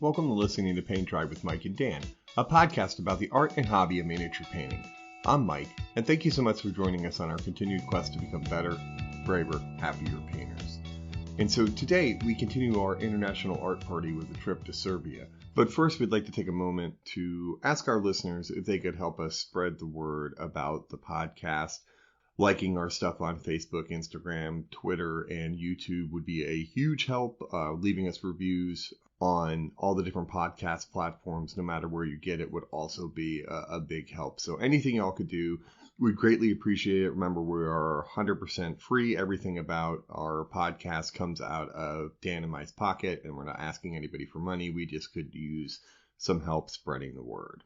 welcome to listening to Paint Drive with Mike and Dan, a podcast about the art and hobby of miniature painting. I'm Mike, and thank you so much for joining us on our continued quest to become better, braver, happier painters. And so today we continue our international art party with a trip to Serbia. But first we'd like to take a moment to ask our listeners if they could help us spread the word about the podcast. Liking our stuff on Facebook, Instagram, Twitter, and YouTube would be a huge help. Leaving us reviews on all the different podcast platforms, no matter where you get it, would also be a big help. So anything y'all could do, we'd greatly appreciate it. Remember, we are 100% free. Everything about our podcast comes out of Dan and Mike's pocket, and we're not asking anybody for money. We just could use some help spreading the word.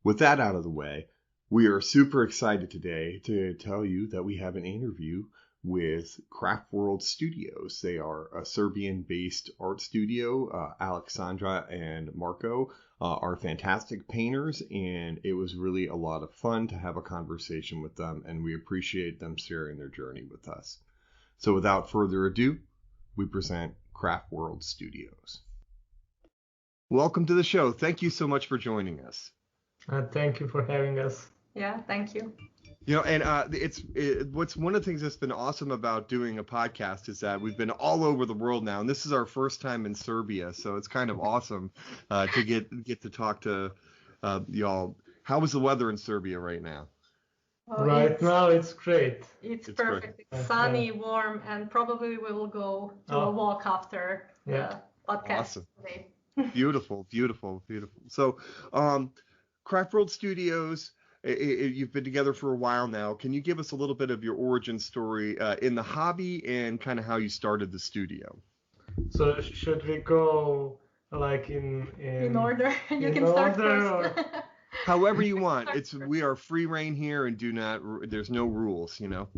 With that out of the way, we are super excited today to tell you that we have an interview with Craftworld Studios. They are a Serbian-based art studio. Aleksandra and Marko are fantastic painters, and it was really a lot of fun to have a conversation with them, and we appreciate them sharing their journey with us. So without further ado, we present Craftworld Studios. Welcome to the show. Thank you so much for joining us. Thank you for having us. Yeah, thank you. You know, and what's one of the things that's been awesome about doing a podcast is that we've been all over the world now, and this is our first time in Serbia, so it's kind of awesome to get to talk to y'all. How is the weather in Serbia right now? Oh, right now, it's great. It's perfect. Great. It's sunny, warm, and probably we will go to a walk after the podcast awesome. Today. Beautiful, beautiful, beautiful. So, Craftworld Studios. You've been together for a while now. Can you give us a little bit of your origin story in the hobby and kind of how you started the studio? So should we go like in order? You can start first. However you want. We are free reign here and there's no rules, you know.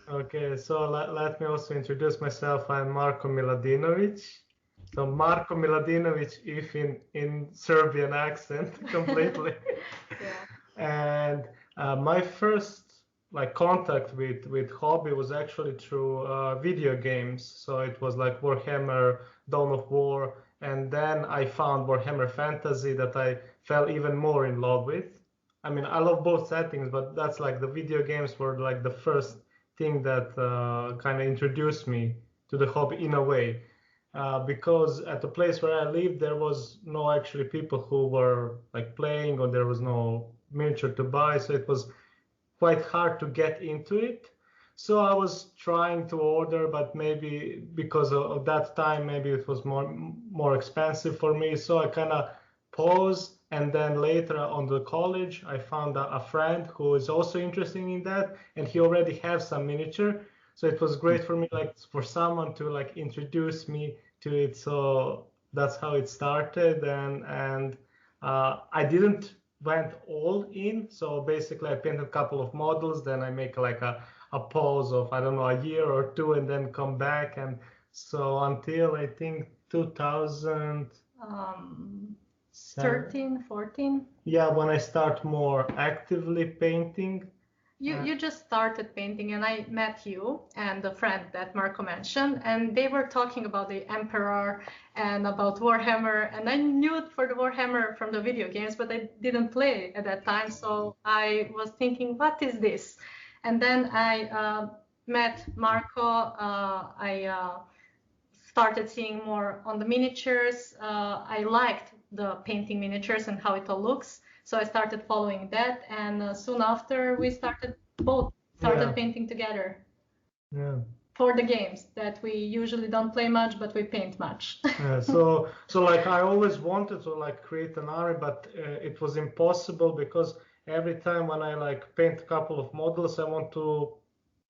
Okay, so let me also introduce myself. I'm Marko Miladinovic. So Marko Miladinovic, if in Serbian accent completely. Yeah. And my first contact with hobby was actually through video games. So it was like Warhammer, Dawn of War, and then I found Warhammer Fantasy that I fell even more in love with. I mean, I love both settings, but that's like the video games were like the first thing that kind of introduced me to the hobby in a way. Because at the place where I lived, there was no actually people who were like playing, or there was no miniature to buy, so it was quite hard to get into it. So I was trying to order, but maybe because of that time, maybe it was more expensive for me. So I kind of paused, and then later on the college, I found a friend who is also interested in that, and he already has some miniature. So it was great for me, like for someone to like introduce me to it. So that's how it started, and I didn't went all in. So basically I painted a couple of models, then I make like a pause of, I don't know, a year or two, and then come back. And so until I think 13, 14. Yeah, when I start more actively painting. You just started painting, and I met you and the friend that Marko mentioned, and they were talking about the Emperor and about Warhammer, and I knew it for the Warhammer from the video games, but I didn't play at that time, so I was thinking, what is this? And then I met Marko. I started seeing more on the miniatures. I liked the painting miniatures and how it all looks. So I started following that, and soon after we started painting together. Yeah. For the games that we usually don't play much, but we paint much. Yeah, so like I always wanted to like create an army, but it was impossible because every time when I like paint a couple of models, I want to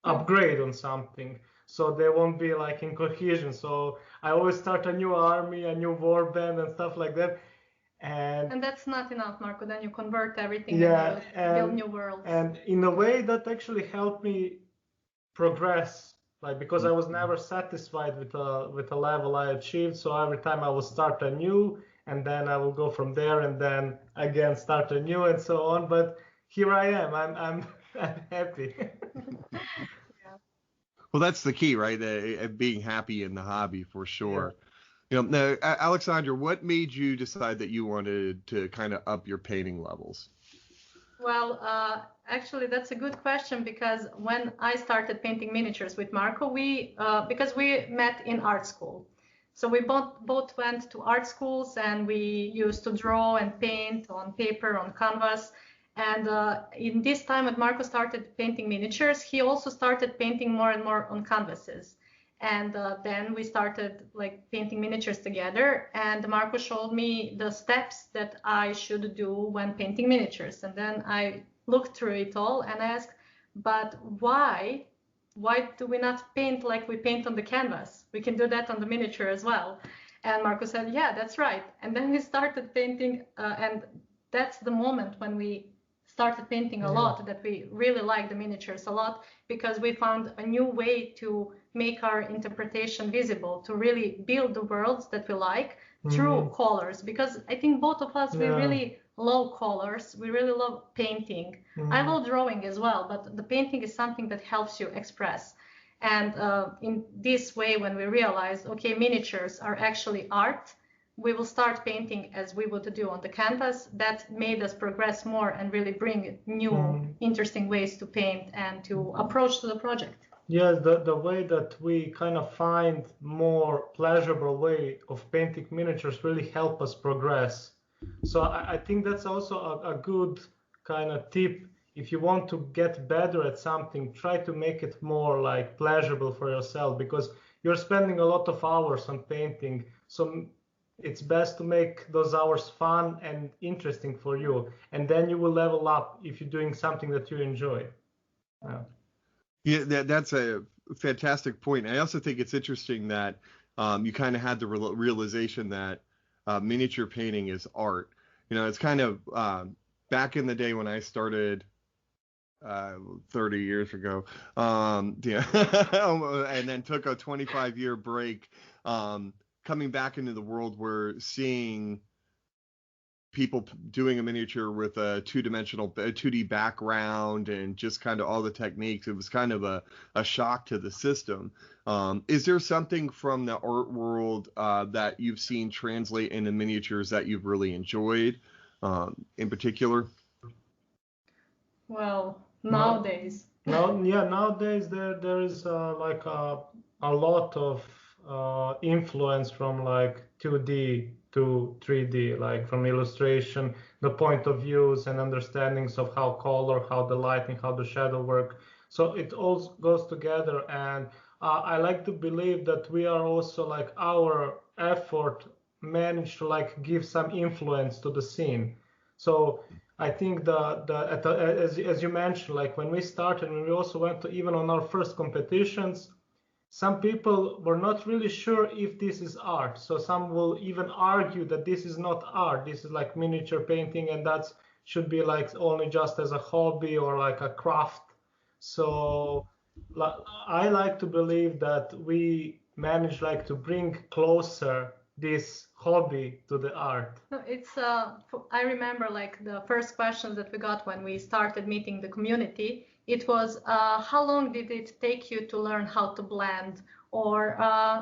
upgrade on something. So they won't be like in cohesion. So I always start a new army, a new warband and stuff like that. And that's not enough, Marko. Then you convert everything and build new worlds. And in a way that actually helped me progress, like because I was never satisfied with the level I achieved. So every time I will start anew, and then I will go from there, and then again start anew, and so on. But here I am. I'm happy. Well, that's the key, right? Being happy in the hobby, for sure. Now, Aleksandra, what made you decide that you wanted to kind of up your painting levels? Well, actually, that's a good question because when I started painting miniatures with Marko, because we met in art school. So we both went to art schools and we used to draw and paint on paper, on canvas. And in this time when Marko started painting miniatures, he also started painting more and more on canvases. And then we started like painting miniatures together, and Marko showed me the steps that I should do when painting miniatures. And then I looked through it all and asked, but why do we not paint like we paint on the canvas? We can do that on the miniature as well. And Marko said, yeah, that's right. And then we started painting, and that's the moment when we started painting a lot, that we really like the miniatures a lot, because we found a new way to make our interpretation visible, to really build the worlds that we like through colors. Because I think both of us, we really love colors, we really love painting. I love drawing as well, but the painting is something that helps you express. And in this way, when we realized, okay, miniatures are actually art, we will start painting as we would do on the canvas. That made us progress more and really bring new, interesting ways to paint and to approach to the project. Yes, the way that we kind of find more pleasurable way of painting miniatures really help us progress. So I think that's also a good kind of tip. If you want to get better at something, try to make it more like pleasurable for yourself, because you're spending a lot of hours on painting. So it's best to make those hours fun and interesting for you, and then you will level up if you're doing something that you enjoy. Yeah, that's a fantastic point. I also think it's interesting that you kind of had the realization that miniature painting is art. It's kind of back in the day when I started 30 years ago, yeah, and then took a 25-year break. Coming back into the world, we're seeing people doing a miniature with a 2D background and just kind of all the techniques. It was kind of a shock to the system. Is there something from the art world that you've seen translate into miniatures that you've really enjoyed in particular? Well, nowadays. Nowadays there is like a lot of influence from like 2D to 3D, like from illustration, the point of views and understandings of how color, how the lighting, how the shadow work. So it all goes together, and I like to believe that we are also like our effort managed to like give some influence to the scene. So I think as you mentioned, like when we started, when we also went to even on our first competitions, some people were not really sure if this is art. So some will even argue that this is not art. This is like miniature painting, and that should be like only just as a hobby or like a craft. So I like to believe that we managed like to bring closer this hobby to the art. No, I remember like the first questions that we got when we started meeting the community. It was, how long did it take you to learn how to blend? Or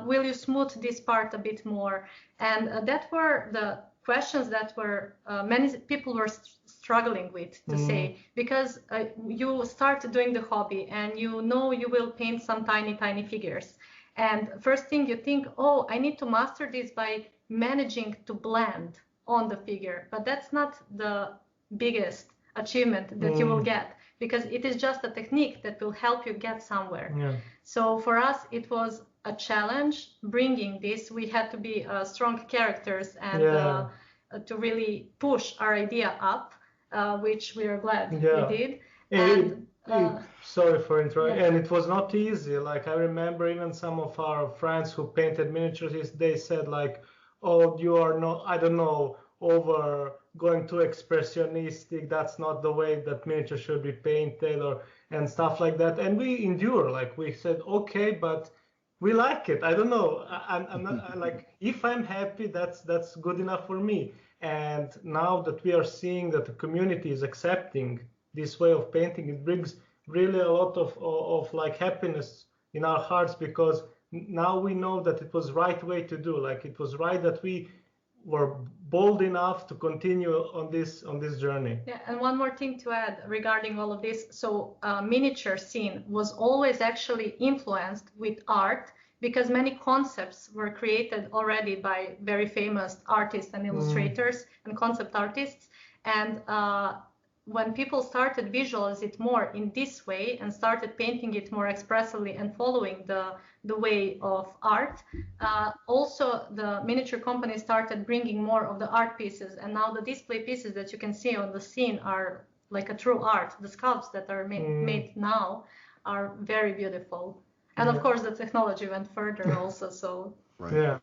will you smooth this part a bit more? And that were the questions that were many people were struggling with to say, because you start doing the hobby and you know you will paint some tiny figures. And first thing you think, oh, I need to master this by managing to blend on the figure. But that's not the biggest achievement that you will get, because it is just a technique that will help you get somewhere. So for us, it was a challenge bringing this. We had to be strong characters and to really push our idea up, which we are glad we did. Sorry for interrupting. And it was not easy. Like I remember even some of our friends who painted miniatures, they said like, oh, you are not, I don't know, over going too expressionistic. That's not the way that miniature should be painted, or and stuff like that. And we endure. Like we said, okay, but we like it. I don't know. I'm not like, if I'm happy, that's good enough for me. And now that we are seeing that the community is accepting this way of painting, it brings really a lot of like happiness in our hearts, because now we know that it was right way to do. Like it was right that we were bold enough to continue on this journey. Yeah, and one more thing to add regarding all of this. So miniature scene was always actually influenced with art because many concepts were created already by very famous artists and illustrators and concept artists. And when people started visualize it more in this way and started painting it more expressively and following the way of art, also the miniature company started bringing more of the art pieces, and now the display pieces that you can see on the scene are like a true art. The sculpts that are made now are very beautiful, and of course the technology went further also. So right. Yeah.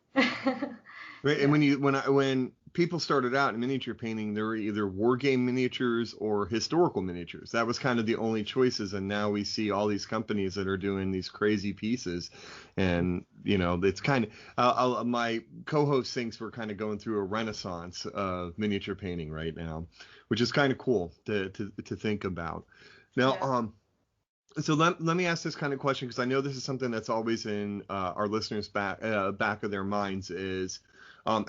Right. And when people started out in miniature painting, there were either war game miniatures or historical miniatures. That was kind of the only choices. And now we see all these companies that are doing these crazy pieces. And, you know, it's kind of, my co-host thinks we're kind of going through a renaissance of miniature painting right now, which is kind of cool to think about. Now, so let me ask this kind of question, because I know this is something that's always in our listeners' back of their minds is,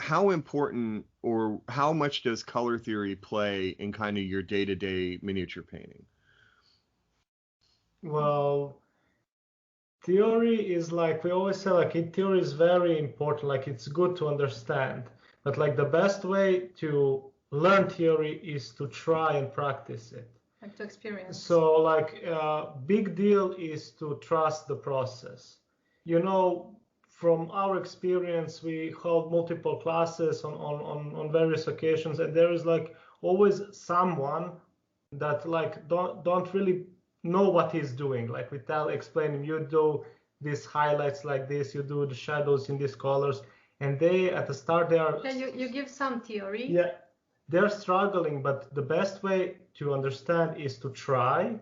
how important or how much does color theory play in kind of your day-to-day miniature painting? Well, theory is like we always say, like theory is very important. Like it's good to understand, but like the best way to learn theory is to try and practice it. Like to experience. So like big deal is to trust the process. You know, from our experience, we hold multiple classes on various occasions, and there is like always someone that like don't really know what he's doing. Like we explain him, you do these highlights like this, you do the shadows in these colors, and they at the start they are. Yeah, you give some theory. Yeah, they're struggling, but the best way to understand is to try,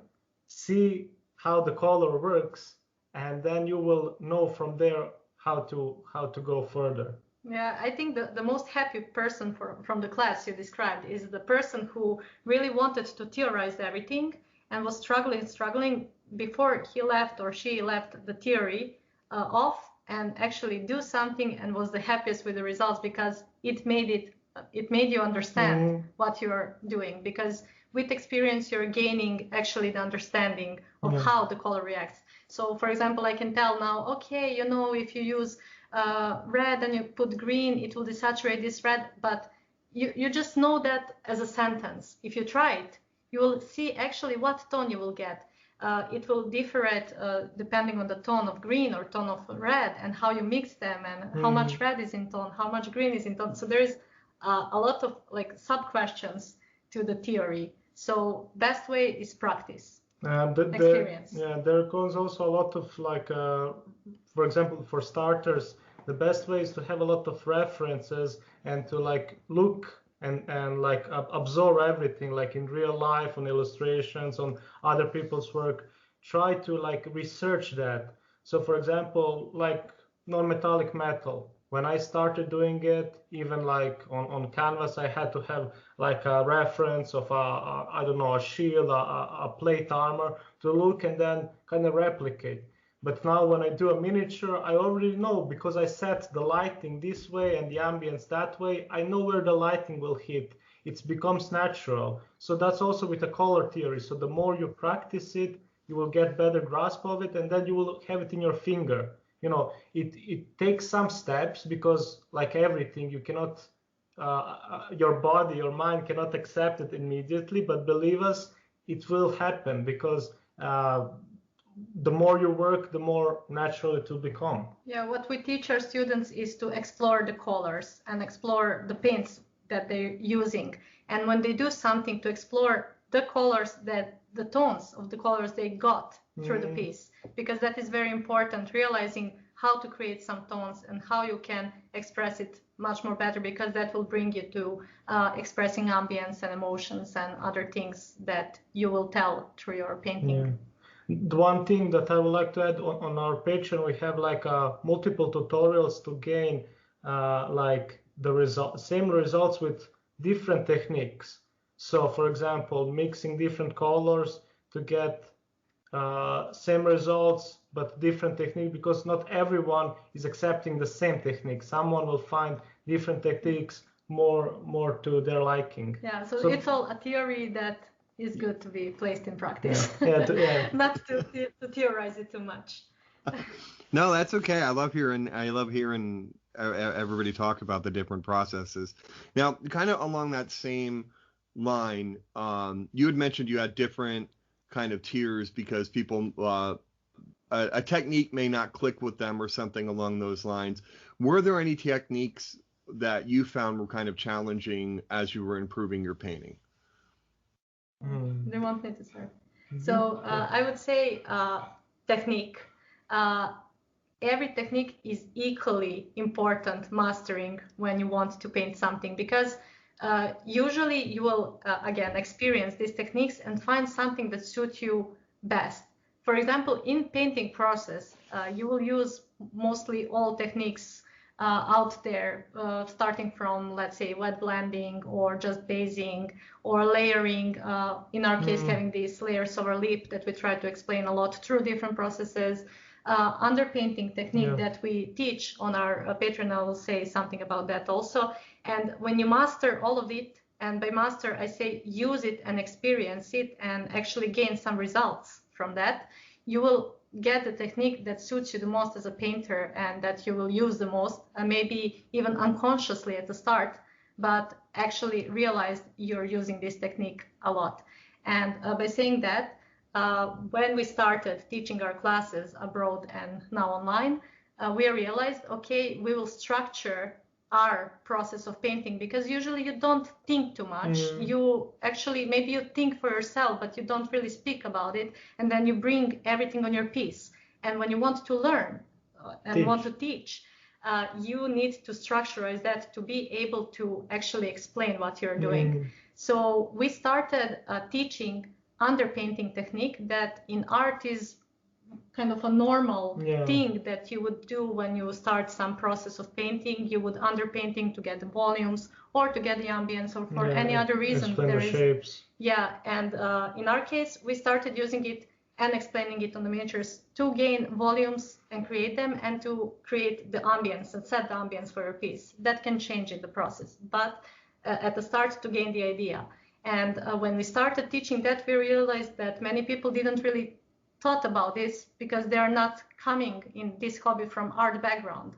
see how the color works, and then you will know from there how to go further. Yeah, I think the most happy person from the class you described is the person who really wanted to theorize everything and was struggling before he left or she left the theory off and actually do something, and was the happiest with the results because it made you understand what you're doing, because with experience you're gaining actually the understanding of how the color reacts. So for example, I can tell now, okay, you know, if you use red and you put green, it will desaturate this red, but you just know that as a sentence. If you try it, you will see actually what tone you will get. It will differ depending on the tone of green or tone of red and how you mix them and how much red is in tone, how much green is in tone. So there is a lot of like sub questions to the theory. So best way is practice. Experience. There goes also a lot of like, for example, for starters, the best way is to have a lot of references and to like look and like absorb everything, like in real life, on illustrations, on other people's work. Try to like research that. So for example, like non-metallic metal, when I started doing it, even like on canvas, I had to have like a reference of I don't know, a shield, a plate armor to look and then kind of replicate. But now when I do a miniature, I already know, because I set the lighting this way and the ambience that way. I know where the lighting will hit. It becomes natural. So that's also with the color theory. So the more you practice it, you will get better grasp of it, and then you will have it in your finger. You know, it takes some steps, because like everything, you cannot, your body, your mind cannot accept it immediately, but believe us, it will happen, because the more you work, the more natural it will become. Yeah, what we teach our students is to explore the colors and explore the paints that they're using. And when they do something, to explore the colors, that the tones of the colors they got through the piece, because that is very important, realizing how to create some tones and how you can express it much more better, because that will bring you to expressing ambience and emotions and other things that you will tell through your painting. The one thing that I would like to add on our Patreon, we have like multiple tutorials to gain like the same results with different techniques. So for example, mixing different colors to get same results but different technique, because not everyone is accepting the same technique. Someone will find different techniques more to their liking. Yeah, so it's all a theory that is good to be placed in practice. Yeah. Not to theorize it too much. No, that's okay. I love hearing everybody talk about the different processes. Now, kind of along that same line, you had mentioned you had different kind of tiers because people a technique may not click with them or something along those lines. Were there any techniques that you found were kind of challenging as you were improving your painting? Do you want me to start? So I would say technique. Every technique is equally important mastering when you want to paint something, because usually you will again experience these techniques and find something that suits you best. For example, in painting process, you will use mostly all techniques out there, starting from, let's say, wet blending or just basing or layering. In our case, having these layers over lip that we try to explain a lot through different processes. Underpainting technique that we teach on our Patreon, I will say something about that also. And when you master all of it, and by master I say use it and experience it and actually gain some results from that, you will get the technique that suits you the most as a painter and that you will use the most, maybe even unconsciously at the start, but actually realize you're using this technique a lot. And by saying that, when we started teaching our classes abroad and now online, we realized, okay, we will structure our process of painting, because usually you don't think too much. You actually, maybe you think for yourself, but you don't really speak about it. And then you bring everything on your piece. And when you want to learn and want to teach, you need to structurize that to be able to actually explain what you're doing. So we started teaching underpainting technique that in art is kind of a normal thing that you would do when you start some process of painting. You would underpainting to get the volumes or to get the ambience or for any other reason. There is shapes. And in our case, we started using it and explaining it on the miniatures to gain volumes and create them, and to create the ambience and set the ambience for your piece. That can change in the process, but at the start to gain the idea. And when we started teaching that, we realized that many people didn't really thought about this because they are not coming in this hobby from art background.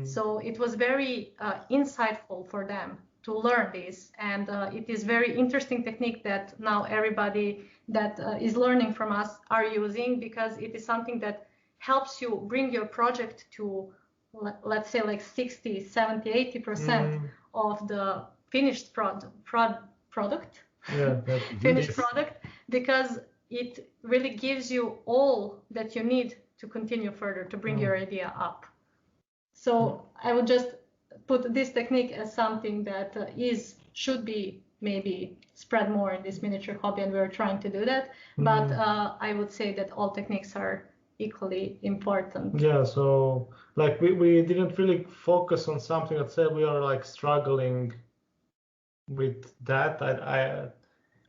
So it was very insightful for them to learn this. And it is very interesting technique that now everybody that is learning from us are using, because it is something that helps you bring your project to, let's say, like 60, 70, 80% of the finished product. Finished product, because it really gives you all that you need to continue further to bring your idea up. So I would just put this technique as something that should be maybe spread more in this miniature hobby, and we're trying to do that. But I would say that all techniques are equally important. Yeah, so like we didn't really focus on something that said we are like struggling with that.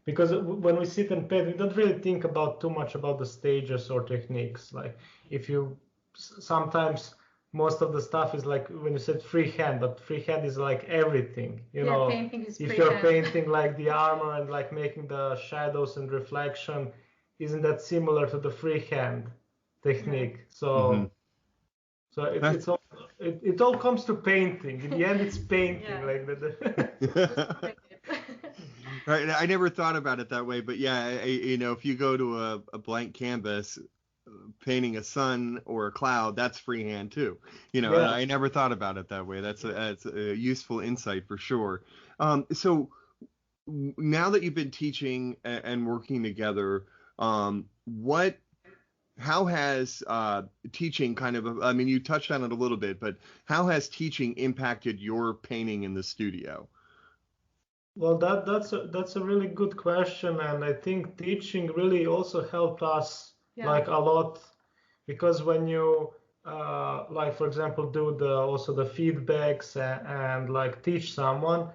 Because when we sit and paint, we don't really think about too much about the stages or techniques. Like if you sometimes most of the stuff is like when you said freehand, but freehand is like everything, you know. Painting is if you're painting like the armor and like making the shadows and reflection, isn't that similar to the freehand technique? So it all comes to painting. In the end, it's painting. Like the Right. I never thought about it that way, but if you go to a blank canvas, painting a sun or a cloud, that's freehand too. I never thought about it that way. That's a useful insight for sure. So now that you've been teaching and working together, how has teaching kind of, I mean, you touched on it a little bit, but how has teaching impacted your painting in the studio? Well, that's a really good question, and I think teaching really also helped us like a lot, because when you like, for example, do the feedbacks and like teach someone,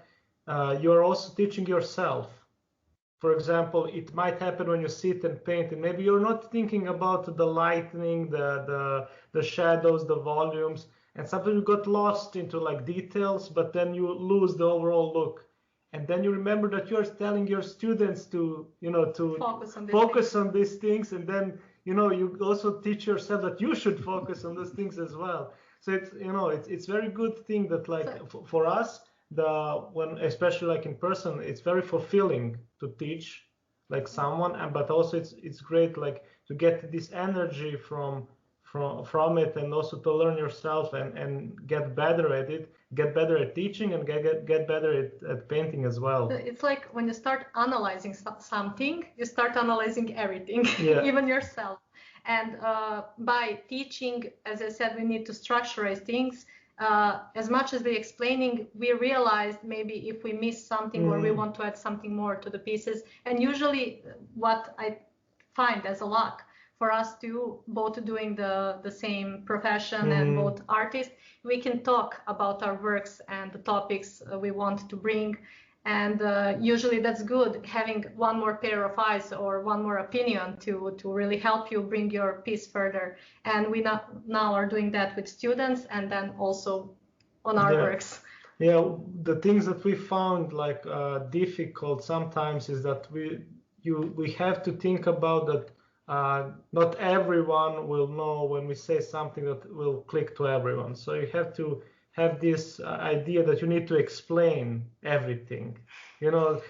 you're also teaching yourself. for example, it might happen when you sit and paint, and maybe you're not thinking about the lighting, the shadows, the volumes, and sometimes you got lost into like details, but then you lose the overall look. And then you remember that you're telling your students to, to focus on these things, and then, you also teach yourself that you should focus on those things as well. So it's very good thing that like for us, when especially like in person, it's very fulfilling to teach like someone, but also it's great like to get this energy from it, and also to learn yourself and get better at it, get better at teaching, and get better at painting as well. It's like when you start analyzing something, you start analyzing everything, even yourself. And by teaching, as I said, we need to structurize things. As much as we're explaining, we realized maybe if we miss something or we want to add something more to the pieces. And usually what I find as a luck for us to both doing the same profession and both artists, we can talk about our works and the topics we want to bring. And usually that's good, having one more pair of eyes or one more opinion to really help you bring your piece further. And we now are doing that with students, and then also on our works. Yeah, the things that we found like difficult sometimes is that we have to think about that. Not everyone will know when we say something that will click to everyone. So you have to have this idea that you need to explain everything.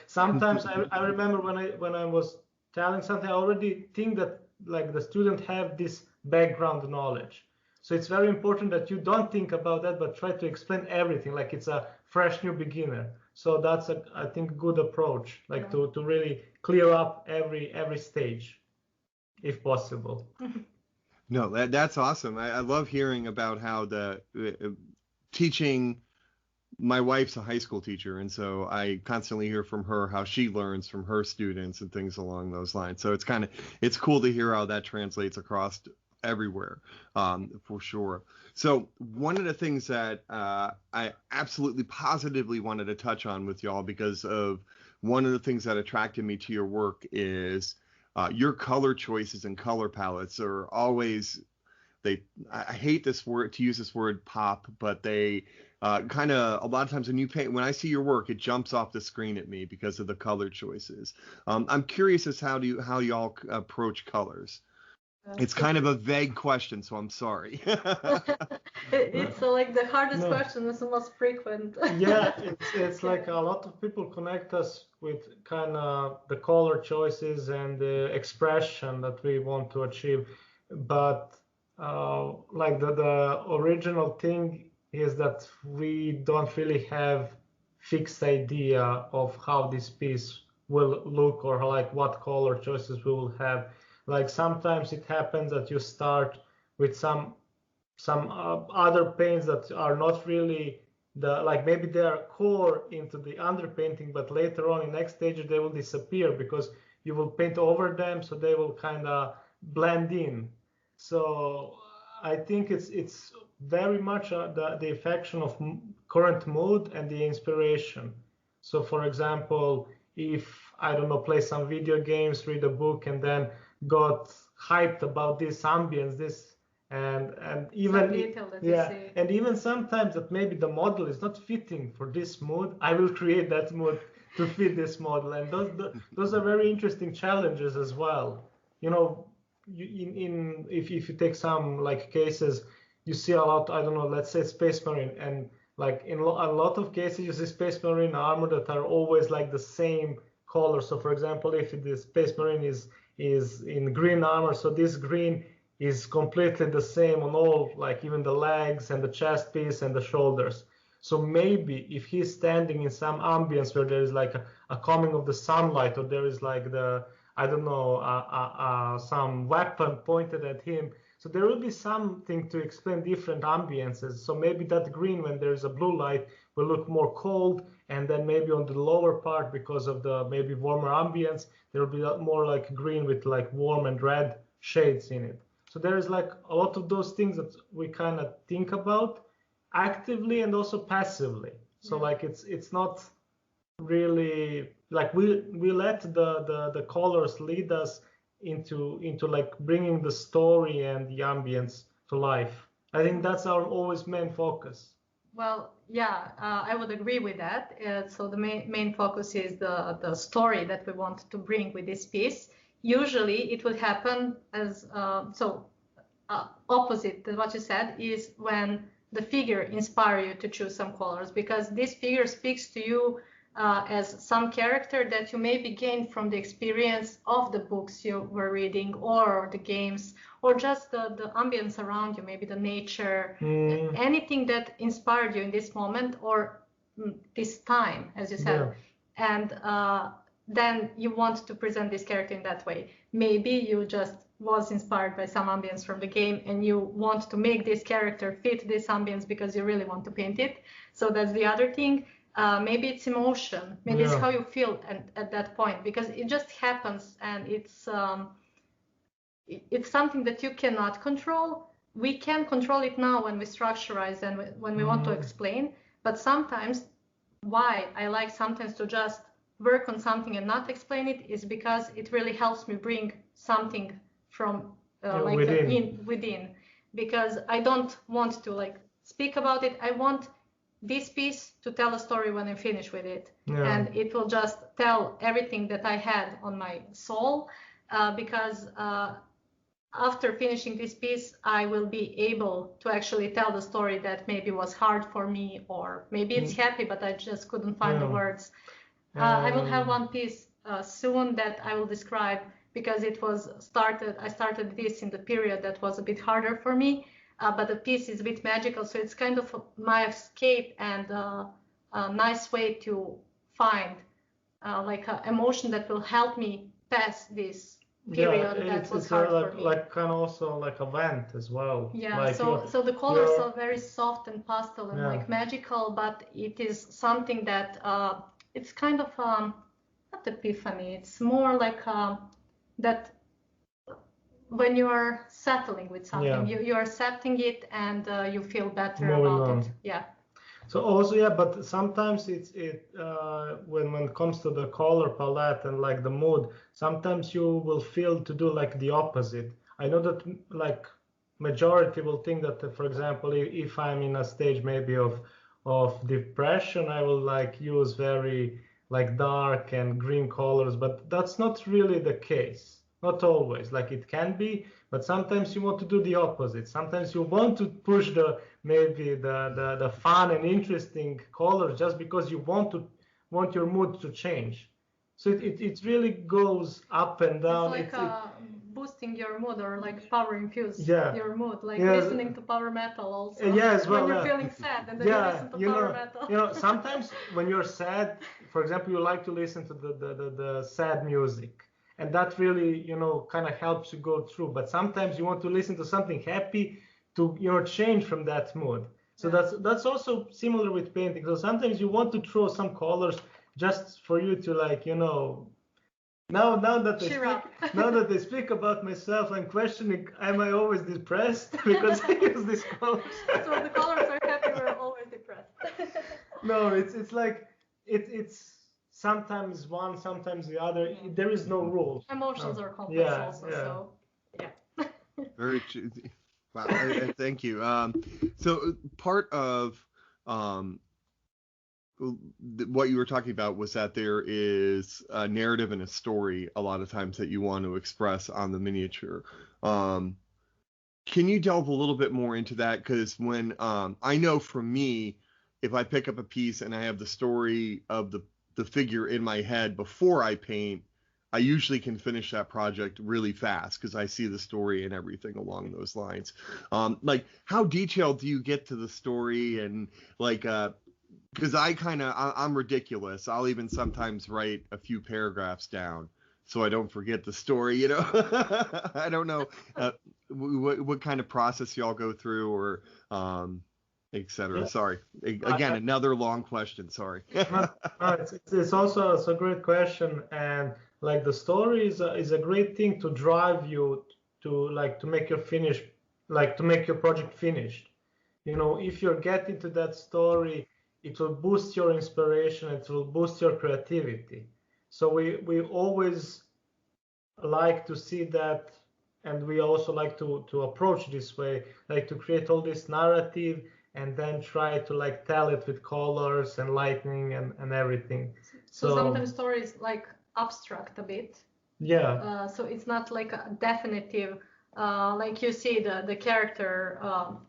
Sometimes I remember when I was telling something, I already think that like the student have this background knowledge. So it's very important that you don't think about that, but try to explain everything like it's a fresh new beginner. So that's I think good approach, like to really clear up every stage, if possible. No, that's awesome. I love hearing about how the teaching. My wife's a high school teacher, and so I constantly hear from her how she learns from her students and things along those lines. So it's cool to hear how that translates across everywhere, for sure. So one of the things that I absolutely positively wanted to touch on with y'all, because of one of the things that attracted me to your work is your color choices and color palettes are always, I hate to use this word pop, but they kind of, a lot of times when you paint, when I see your work, it jumps off the screen at me because of the color choices. I'm curious as how y'all approach colors. It's kind of a vague question, so I'm sorry. It's like the hardest question is the most frequent. Yeah, it's like a lot of people connect us with kind of the color choices and the expression that we want to achieve. But like the original thing is that we don't really have fixed idea of how this piece will look, or like what color choices we will have. Like sometimes it happens that you start with some other paints that are not really like maybe they are core into the underpainting, but later on in next stages they will disappear because you will paint over them, so they will kind of blend in. So I think it's very much the affection of current mood and the inspiration. So for example, if I don't know, play some video games, read a book, and then got hyped about this ambience, and even and even sometimes that maybe the model is not fitting for this mood, I will create that mood to fit this model, and those are very interesting challenges as well. If you take some like cases, you see a lot, I don't know, let's say Space Marine, and like in a lot of cases you see Space Marine armor that are always like the same color. So for example, if the Space Marine is in green armor, so this green is completely the same on all, like even the legs and the chest piece and the shoulders. So maybe if he's standing in some ambience where there is like a coming of the sunlight, or there is like I don't know, some weapon pointed at him, so there will be something to explain different ambiances. So maybe that green, when there's a blue light, will look more cold, and then maybe on the lower part, because of the maybe warmer ambience, there will be more like green with like warm and red shades in it. So there is like a lot of those things that we kind of think about actively and also passively. So like it's not really like we let the colors lead us into like bringing the story and the ambience to life. I think that's our always main focus. Well, yeah, I would agree with that. So the main focus is the story that we want to bring with this piece. Usually it would happen as opposite to what you said is when the figure inspires you to choose some colors, because this figure speaks to you as some character that you maybe gained from the experience of the books you were reading or the games or just the ambience around you, maybe the nature, anything that inspired you in this moment or this time, as you said. Yeah. And then you want to present this character in that way. Maybe you just was inspired by some ambience from the game and you want to make this character fit this ambience because you really want to paint it. So that's the other thing. Maybe it's emotion, maybe it's how you feel at that point, because it just happens and it's something that you cannot control. We can control it now when we structurize and when we want to explain, but sometimes why I like sometimes to just work on something and not explain it is because it really helps me bring something from within, because I don't want to like speak about it. I want this piece to tell a story when I finish with it, and it will just tell everything that I had on my soul, because after finishing this piece I will be able to actually tell the story that maybe was hard for me, or maybe it's happy but I just couldn't find the words. I will have one piece soon that I will describe, because I started this in the period that was a bit harder for me, but the piece is a bit magical, so it's kind of my escape and a nice way to find like an emotion that will help me pass this period that was hard for me. Like kind of also like a vent as well. Yeah, like so the colors are very soft and pastel and like magical, but it is something that it's kind of not epiphany, it's more like that when you are settling with something, you are accepting it and you feel better about it. Yeah. So also but sometimes when it comes to the color palette and like the mood, sometimes you will feel to do like the opposite. I know that like majority will think that, for example, if I'm in a stage maybe of depression, I will like use very like dark and green colors, but that's not really the case. Not always. Like it can be, but sometimes you want to do the opposite. Sometimes you want to push maybe the fun and interesting colors just because you want your mood to change. So it really goes up and down. It's like boosting your mood or like power infuse your mood, like listening to power metal also. As well. When you're feeling sad and then you listen to power metal. Sometimes when you're sad, for example, you like to listen to the sad music. And that really, kind of helps you go through. But sometimes you want to listen to something happy to, change from that mood. So that's also similar with painting. So sometimes you want to throw some colors just for you to like, now that I speak about myself, I'm questioning, am I always depressed because I use these colors? So the colors are happy, we're always depressed. No, it's like, it's sometimes one, sometimes the other. There is no rule. Emotions are complex also. So Very true. Wow, thank you. So part of what you were talking about was that there is a narrative and a story a lot of times that you want to express on the miniature. Can you delve a little bit more into that? Because when I know for me, if I pick up a piece and I have the story of the figure in my head before I paint, I usually can finish that project really fast because I see the story and everything along those lines. Like, how detailed do you get to the story? And like, because I'm ridiculous. I'll even sometimes write a few paragraphs down so I don't forget the story, I don't know what kind of process y'all go through or etc. Sorry. Again, another long question. Sorry. It's also a great question, and like the story is a great thing to drive you to make your project finished. If you're getting to that story, it will boost your inspiration, it will boost your creativity. So we always like to see that, and we also like to approach this way, like to create all this narrative and then try to like tell it with colors and lightning and everything. So sometimes stories like abstract a bit. Yeah. So it's not like a definitive, like you see the character,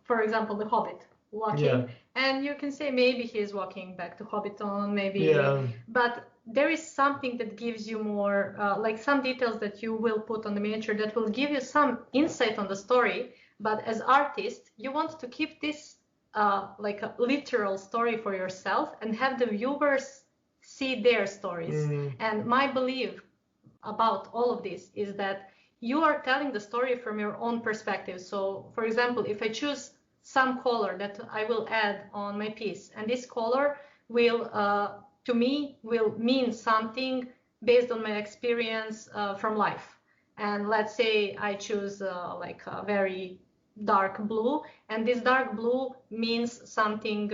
for example, the Hobbit walking, and you can say maybe he's walking back to Hobbiton, maybe, but there is something that gives you more, like some details that you will put on the miniature that will give you some insight on the story. But as artist, you want to keep this like a literal story for yourself and have the viewers see their stories. And my belief about all of this is that you are telling the story from your own perspective. So, for example, if I choose some color that I will add on my piece, and this color will, to me, will mean something based on my experience from life. And let's say I choose like a very dark blue, and this dark blue means something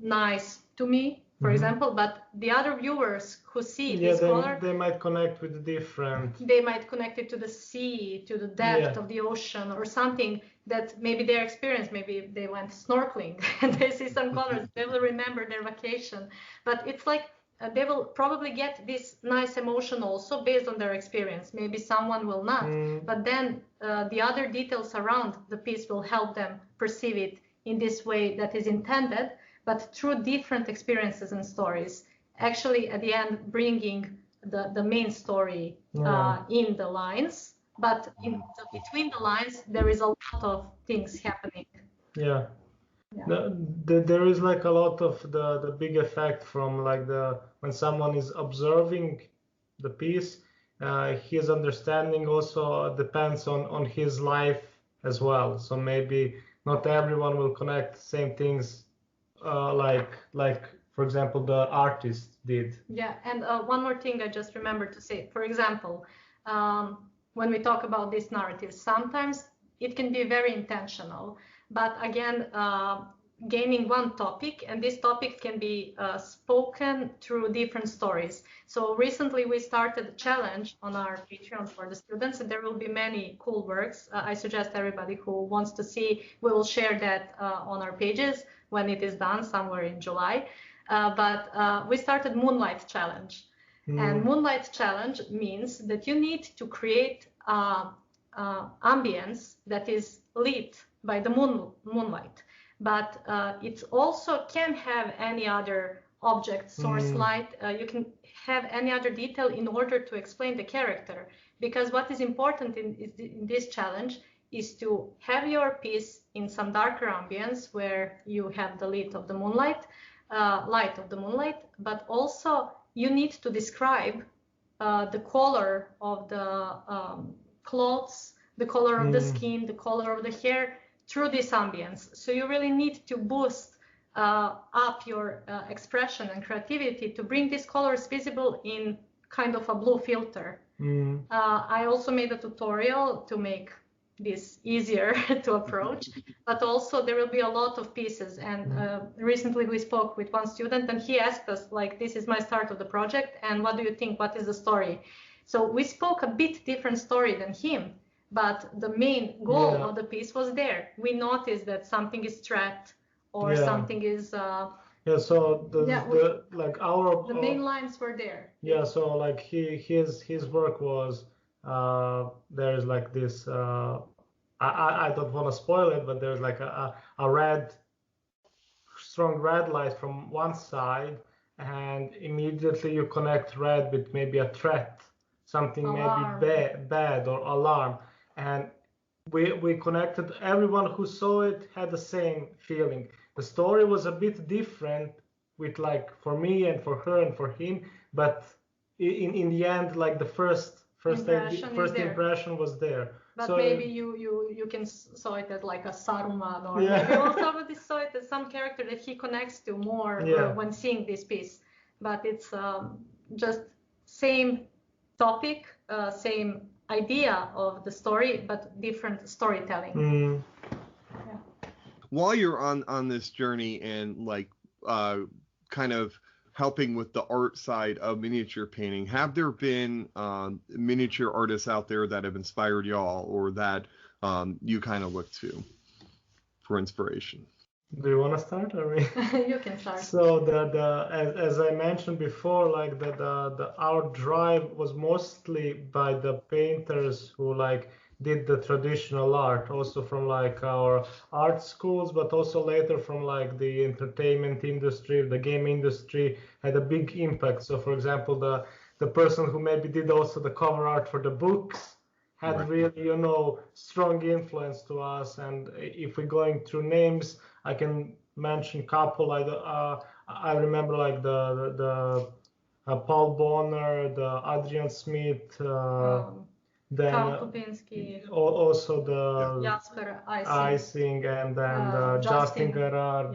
nice to me, for example, but the other viewers who see this color, they might connect with the different. They might connect it to the sea, to the depth of the ocean, or something that maybe their experience, maybe they went snorkeling and they see some colors, they will remember their vacation. But it's like they will probably get this nice emotion also based on their experience. Maybe someone will not, but then the other details around the piece will help them perceive it in this way that is intended, but through different experiences and stories, actually at the end bringing the main story in the lines, but between the lines there is a lot of things happening. There is like a lot of the big effect from like when someone is observing the piece, his understanding also depends on his life as well. So maybe not everyone will connect the same things like for example the artist did. Yeah, and one more thing I just remembered to say. For example, when we talk about this narrative, sometimes it can be very intentional, but again, gaining one topic, and this topic can be spoken through different stories. So recently we started a challenge on our Patreon for the students, and there will be many cool works. I suggest everybody who wants to see, we will share that on our pages when it is done somewhere in July. But we started Moonlight Challenge. And Moonlight Challenge means that you need to create ambience that is lit by the moonlight. But it also can have any other object, source light. You can have any other detail in order to explain the character. Because what is important in this challenge is to have your piece in some darker ambience where you have the light of the moonlight, but also you need to describe the color of the clothes, the color of the skin, the color of the hair through this ambience. So you really need to boost up your expression and creativity to bring these colors visible in kind of a blue filter. I also made a tutorial to make this easier to approach, but also there will be a lot of pieces. And recently we spoke with one student and he asked us, like, this is my start of the project, and what do you think, what is the story? So we spoke a bit different story than him, but the main goal of the piece was there. We noticed that something is trapped or something is so the main lines were there. So like his work was there's like this I don't want to spoil it, but there's like a strong red light from one side, and immediately you connect red with maybe a threat, something Alarm. maybe bad or alarm, and we connected. Everyone who saw it had the same feeling. The story was a bit different with, like, for me and for her and for him, but in the end, like the first impression was there. But so maybe you can saw it as like a Saruman, or maybe also saw it as some character that he connects to more when seeing this piece. But it's just same topic, same idea of the story, but different storytelling. While you're on this journey and like kind of helping with the art side of miniature painting, have there been miniature artists out there that have inspired y'all, or that you kind of look to for inspiration? Do you want to start, or me? You can start. So as I mentioned before, like the art drive was mostly by the painters who like did the traditional art, also from like our art schools, but also later from like the entertainment industry, the game industry had a big impact. So for example, the person who maybe did also the cover art for the books had Right. really, you know, strong influence to us. And if we're going through names, I can mention couple. I remember like the Paul Bonner, the Adrian Smith, then Karl Kupinski, also the Jasper Icing, and then Justin Gerard,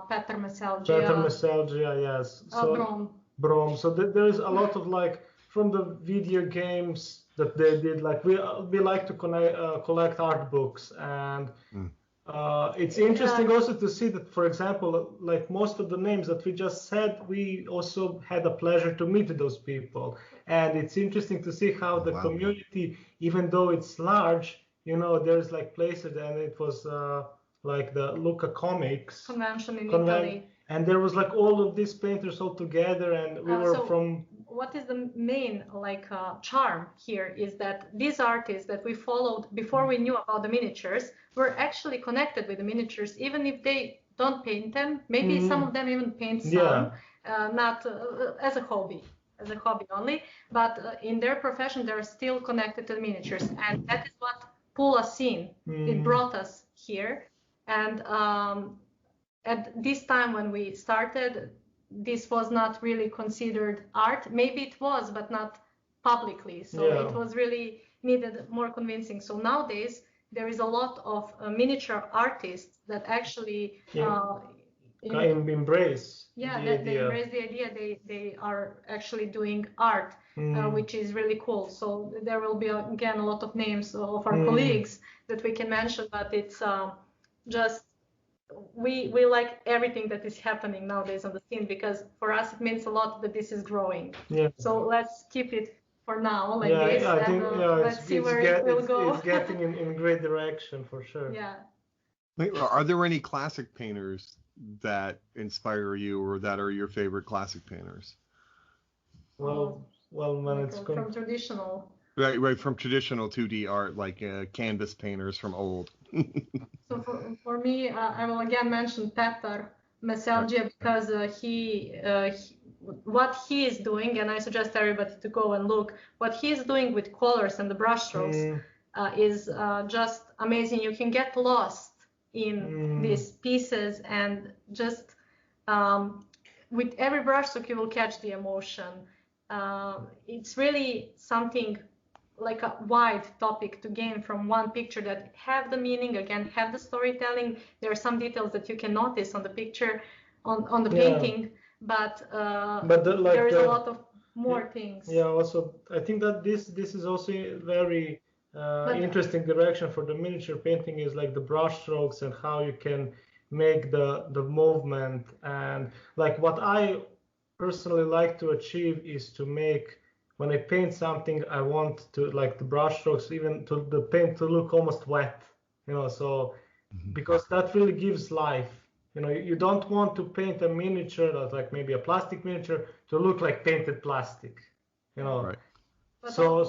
Peter Meselgia, Peter Meselgia, yes. So Brom. So there is a lot of like from the video games that they did. Like we like to collect art books, and it's interesting also to see that, for example, like most of the names that we just said, we also had a pleasure to meet those people, and it's interesting to see how the community, even though it's large, you know, there's like places, and it was like the Luca Comics convention in Italy. And there was like all of these painters all together, and we were from. What is the main charm here is that these artists that we followed before we knew about the miniatures were actually connected with the miniatures, even if they don't paint them. Maybe some of them even paint some, not as a hobby only, but in their profession they're still connected to the miniatures, and that is what pulled us in. It brought us here, and at this time when we started, this was not really considered art. Maybe it was, but not publicly. So it was really needed more convincing. So nowadays there is a lot of miniature artists that actually embrace. They embrace the idea. They are actually doing art, which is really cool. So there will be again a lot of names of our colleagues that we can mention, but it's just. We like everything that is happening nowadays on the scene, because for us it means a lot that this is growing. So let's keep it for now like this. I think let's see where it will go. It's getting in great direction for sure. Are there any classic painters that inspire you, or that are your favorite classic painters? Well, when it's from traditional. Right, from traditional 2D art, like canvas painters from old. So for me, I will again mention Peter Meselgia, because what he is doing, and I suggest everybody to go and look, what he is doing with colors and the brushstrokes is just amazing. You can get lost in these pieces, and just with every brushstroke you will catch the emotion. It's really something like a wide topic to gain from one picture, that have the meaning, again, have the storytelling. There are some details that you can notice on the picture, on the painting, but there is a lot of more things. Also I think that this is also very interesting direction for the miniature painting, is like the brush strokes and how you can make the movement. And like what I personally like to achieve is to make, when I paint something, I want to like the brush strokes, even to the paint to look almost wet, you know, so because that really gives life. You know, you don't want to paint a miniature that's like maybe a plastic miniature to look like painted plastic, you know. Right. So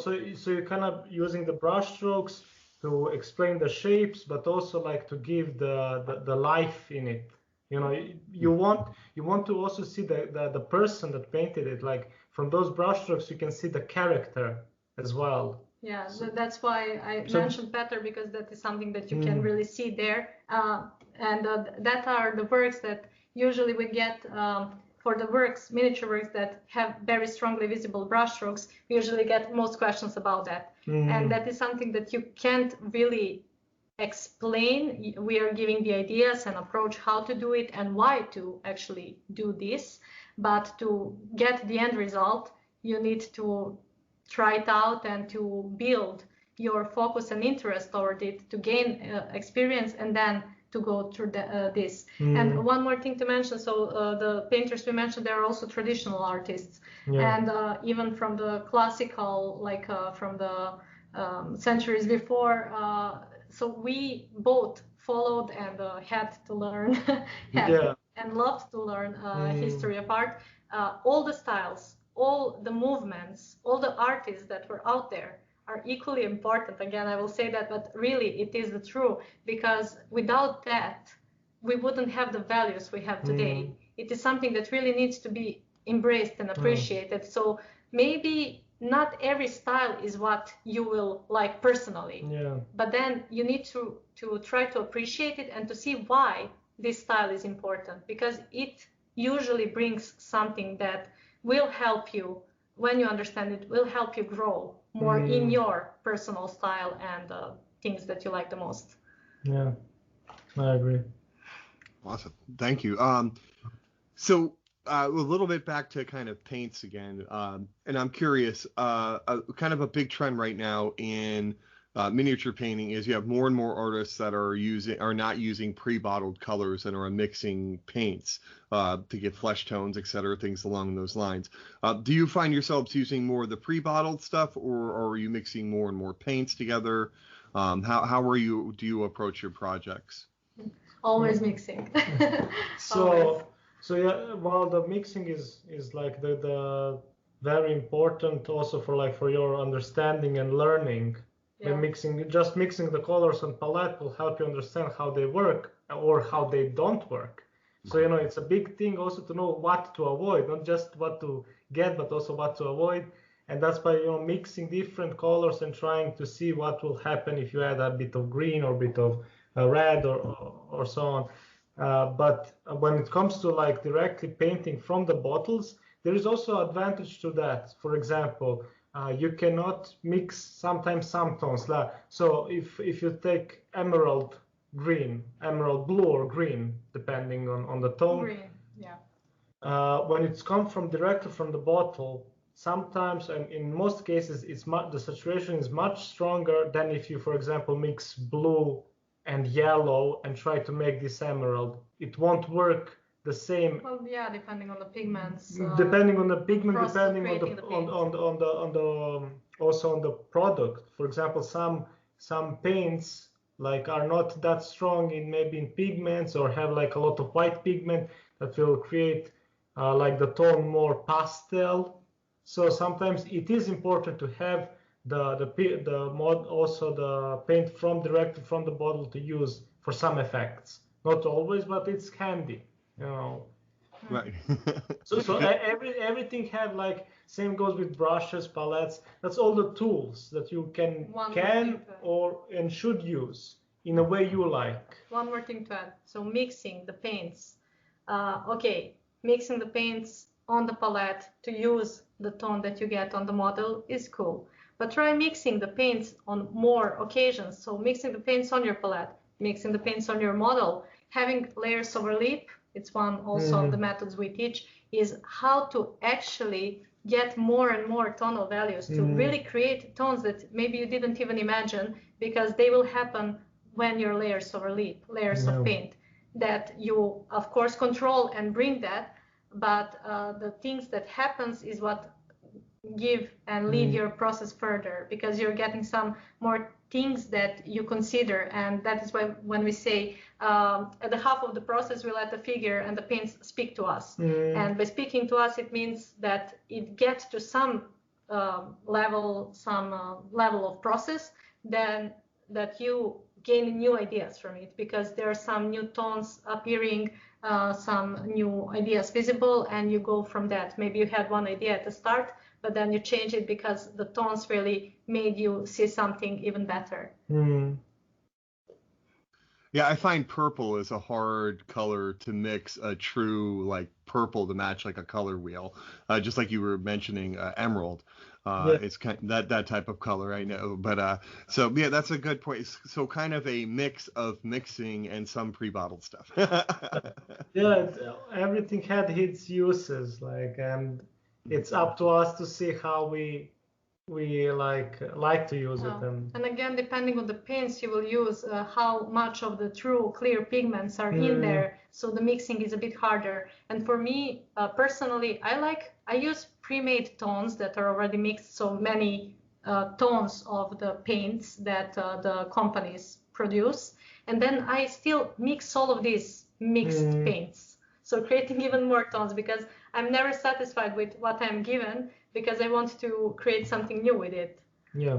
you're kind of using the brush strokes to explain the shapes, but also like to give the life in it. You know, you want to also see the person that painted it. Like from those brushstrokes, you can see the character as well. Yeah, that's why I mentioned Peter, because that is something that you can really see there. And that are the works that usually we get for the works, miniature works that have very strongly visible brushstrokes. We usually get most questions about that. And that is something that you can't really explain. We are giving the ideas and approach how to do it and why to actually do this. But to get the end result, you need to try it out and to build your focus and interest toward it, to gain experience, and then to go through this. And one more thing to mention, so the painters we mentioned, they are also traditional artists, and even from the classical, like from the centuries before, so we both followed and had to learn and loved to learn history of art, all the styles, all the movements, all the artists that were out there are equally important. Again, I will say that, but really it is the truth, because without that, we wouldn't have the values we have today. It is something that really needs to be embraced and appreciated. So maybe not every style is what you will like personally, but then you need to try to appreciate it and to see why this style is important, because it usually brings something that will help you. When you understand it, will help you grow more in your personal style and things that you like the most. Yeah, I agree. Awesome. Thank you. So a little bit back to kind of paints again, and I'm curious, kind of a big trend right now in miniature painting is you have more and more artists that are not using pre-bottled colors and are mixing paints to get flesh tones, etc., things along those lines. Do you find yourselves using more of the pre-bottled stuff, or are you mixing more and more paints together? How do you approach your projects? Always mixing. So yeah, well, the mixing is like the very important also for your understanding and learning. When mixing the colors on palette will help you understand how they work or how they don't work. So it's a big thing also to know what to avoid, not just what to get, but also what to avoid. And that's by mixing different colors and trying to see what will happen if you add a bit of green or a bit of red or so on. But when it comes to like directly painting from the bottles, there is also advantage to that. For example, you cannot mix sometimes some tones. So if you take emerald green, emerald blue or green, depending on the tone. Green, yeah. When it's come from directly from the bottle, sometimes, and in most cases, the saturation is much stronger than if you, for example, mix blue and yellow and try to make this emerald. It won't work the same. Well, yeah, depending on the pigments. Depending on the pigment, depending on the also on the product. For example, some paints like are not that strong in pigments, or have like a lot of white pigment that will create like the tone more pastel. So sometimes it is important to have also the paint directly from the bottle to use for some effects. Not always, but it's handy, Right. so everything have like, same goes with brushes, palettes. That's all the tools that you can and should use in a way you like. One more thing to add. So mixing the paints. Mixing the paints on the palette to use the tone that you get on the model is cool. But try mixing the paints on more occasions. So mixing the paints on your palette, mixing the paints on your model, having layers overlap. It's one also of the methods we teach, is how to actually get more and more tonal values to really create tones that maybe you didn't even imagine, because they will happen when your layers overlap, layers of paint, that you of course control and bring that, but the things that happens is what give and lead your process further, because you're getting some more things that you consider. And that is why when we say at the half of the process we let the figure and the paints speak to us, and by speaking to us it means that it gets to some level of process, then that you gain new ideas from it, because there are some new tones appearing, some new ideas visible, and you go from that. Maybe you had one idea at the start, but then you change it because the tones really made you see something even better. Yeah, I find purple is a hard color to mix a true like purple to match like a color wheel, just like you were mentioning emerald. It's kind of that type of color, I know, but so yeah, that's a good point. So kind of a mix of mixing and some pre-bottled stuff. Yeah, everything had its uses, like, and it's up to us to see how we we like to use it. And again, depending on the paints you will use, how much of the true clear pigments are in there, so the mixing is a bit harder. And for me personally, I use pre-made tones that are already mixed, so many tones of the paints that the companies produce, and then I still mix all of these mixed paints, so creating even more tones, because I'm never satisfied with what I'm given, because I want to create something new with it. Yeah,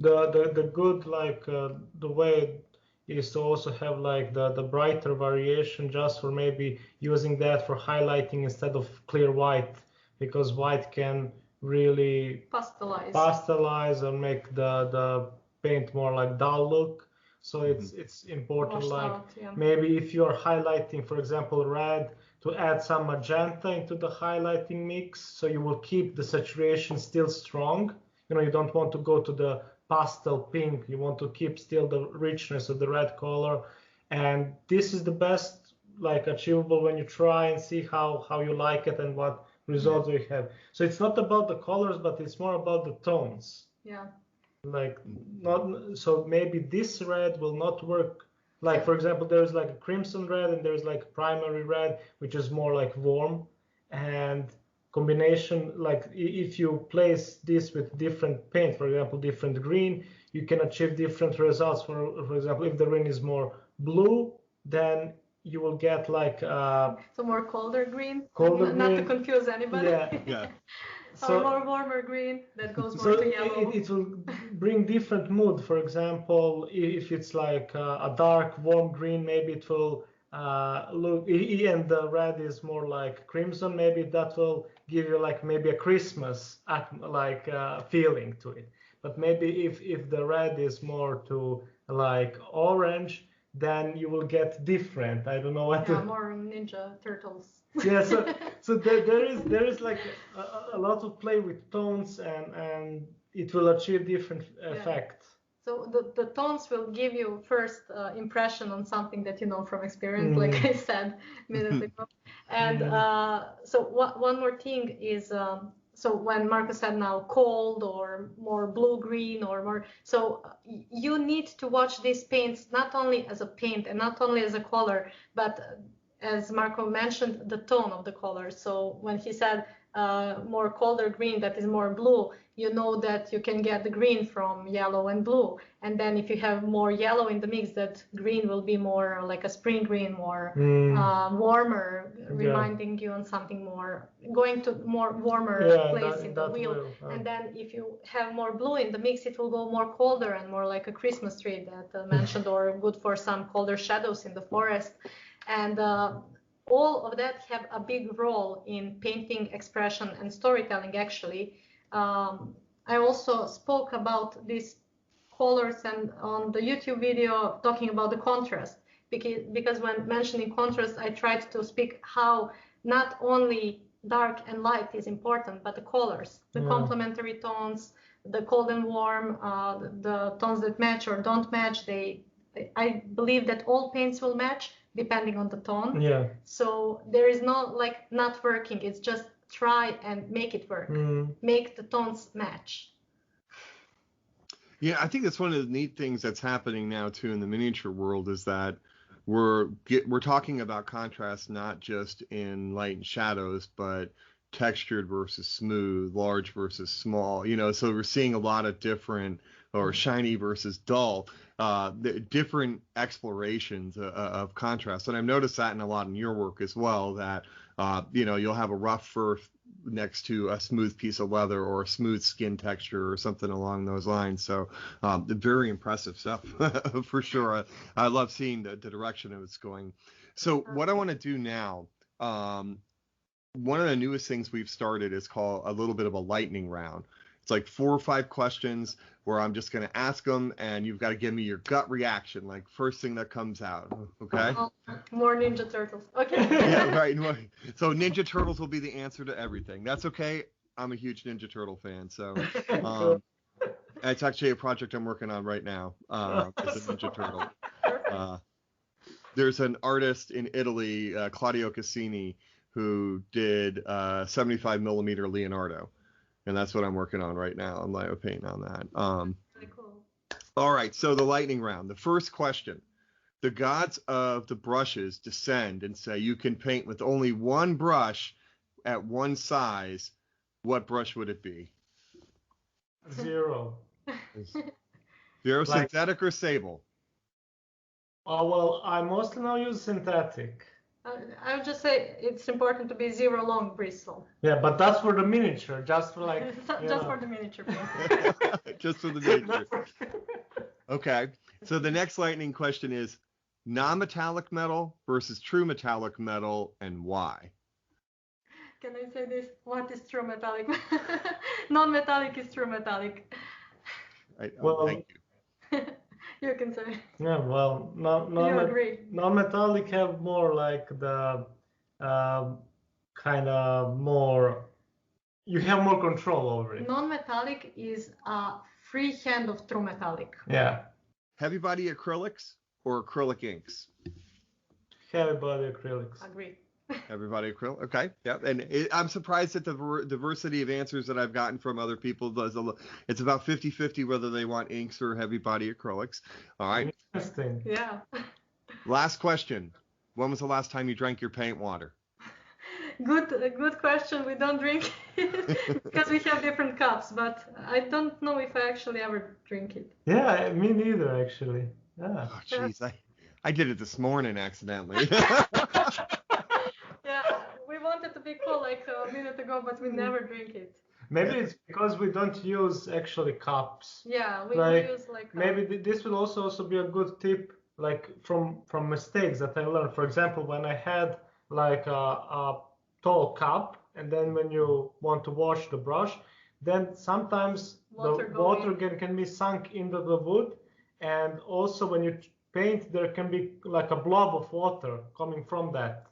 the good the way is to also have the brighter variation, just for maybe using that for highlighting instead of clear white, because white can really pastelize or make the paint more like dull look. So it's important, maybe if you're highlighting, for example, red, to add some magenta into the highlighting mix, so you will keep the saturation still strong. You don't want to go to the pastel pink, you want to keep still the richness of the red color. And this is the best achievable when you try and see how you like it and what results you have. So it's not about the colors, but it's more about the tones. So maybe this red will not work. For example, there's a crimson red and there's primary red, which is more warm, and combination, if you place this with different paint, for example different green, you can achieve different results. For example, if the green is more blue, then you will get so more colder green, not to confuse anybody. Yeah. Or more warmer green that goes more to yellow. It will bring different mood. For example, if it's a dark warm green, maybe it will look, and the red is more like crimson, maybe that will give you maybe a Christmas feeling to it. But maybe if the red is more to orange, then you will get different. I don't know what. More Ninja Turtles. Yeah, so there is a lot of play with tones, and it will achieve different effects. So the tones will give you first impression on something that you know from experience, like I said minutes ago. And so one more thing is, so when Marko said now cold or more blue-green or more, so you need to watch these paints not only as a paint and not only as a color, but as Marko mentioned, the tone of the color. So when he said more colder green that is more blue, you know that you can get the green from yellow and blue. And then if you have more yellow in the mix, that green will be more like a spring green, more warmer, reminding you on something more, going to more warmer place in the wheel. And then if you have more blue in the mix, it will go more colder and more like a Christmas tree that mentioned, or good for some colder shadows in the forest. And all of that have a big role in painting expression and storytelling, actually. I also spoke about these colors and on the YouTube video talking about the contrast, because when mentioning contrast, I tried to speak how not only dark and light is important, but the colors, the complementary tones, the cold and warm, the tones that match or don't match. I believe that all paints will match depending on the tone. So there is no not working. It's just try and make it work. Make the tones match. Yeah, I think that's one of the neat things that's happening now too in the miniature world, is that we're talking about contrast not just in light and shadows, but textured versus smooth, large versus small. So we're seeing a lot of different, or shiny versus dull, different explorations of contrast. And I've noticed that in a lot in your work as well, that you'll have a rough fur next to a smooth piece of leather, or a smooth skin texture, or something along those lines. So very impressive stuff for sure. I love seeing the direction it's going. So what I want to do now, one of the newest things we've started is called a little bit of a lightning round. It's like 4 or 5 questions where I'm just going to ask them, and you've got to give me your gut reaction, like first thing that comes out. Okay? More Ninja Turtles. Okay. Yeah, right. So Ninja Turtles will be the answer to everything. That's okay. I'm a huge Ninja Turtle fan. So it's actually a project I'm working on right now. It's a Ninja Turtle. There's an artist in Italy, Claudio Cassini, who did 75 millimeter Leonardo. And that's what I'm working on right now. I'm live painting on that. Really cool. All right, so the lightning round. The first question. The gods of the brushes descend and say you can paint with only one brush at one size. What brush would it be? Zero. Zero, Like- synthetic or sable? Oh, well, I mostly now use synthetic. I would just say it's important to be zero long bristle. Yeah, but that's for the miniature, just for like, Just for the miniature painting. Just for the miniature. Okay. So the next lightning question is non-metallic metal versus true metallic metal, and why? Can I say this? What is true metallic? Non-metallic is true metallic. Well, thank you. You can say. Yeah, well, You agree? non-metallic have more like the kind of more, you have more control over it. Non-metallic is a free hand of true metallic. Yeah, Heavy body acrylics or acrylic inks? heavy body acrylics. Agree. Everybody acrylic. Okay. Yeah. And I'm surprised at the diversity of answers that I've gotten from other people. It's about 50-50 whether they want inks or heavy body acrylics. All right. Interesting. Yeah. Last question. When was the last time you drank your paint water? Good question. We don't drink it because we have different cups, but I don't know if I actually ever drink it. Yeah, me neither actually. Yeah. Oh, jeez. I did it this morning accidentally. Yeah, we wanted to be cool like a minute ago, but we never drink it. Maybe it's because we don't use actually cups. Yeah, we Like, use like Maybe this will also be a good tip, like from mistakes that I learned. For example, when I had like a tall cup, and then when you want to wash the brush, then sometimes Water the go water in. can be sunk into the wood, and also when you paint, there can be like a blob of water coming from that.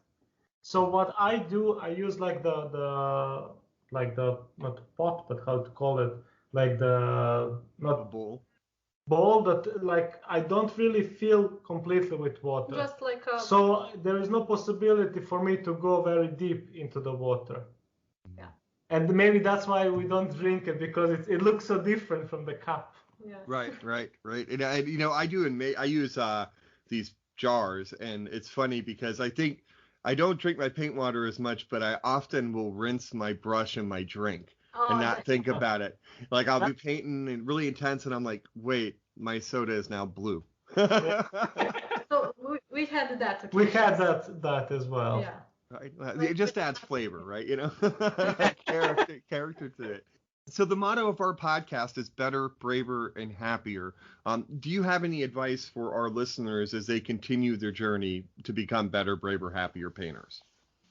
So what I do, I use like the not pot, but how to call it, like the A not bowl. bowl that like I don't really fill completely with water. just like a So there is no possibility for me to go very deep into the water. Yeah. And maybe that's why we don't drink it, because it looks so different from the cup. yeah. Right. And I use these jars, and it's funny because I think I don't drink my paint water as much, but I often will rinse my brush and my drink and not think about it. Like I'll be painting and really intense, and I'm like, wait, my soda is now blue. So we had that. We occasion. had that as well. Yeah. Right? It just adds flavor, right? You know, character to it. So the motto of our podcast is better, braver, and happier. Do you have any advice for our listeners as they continue their journey to become better, braver, happier painters?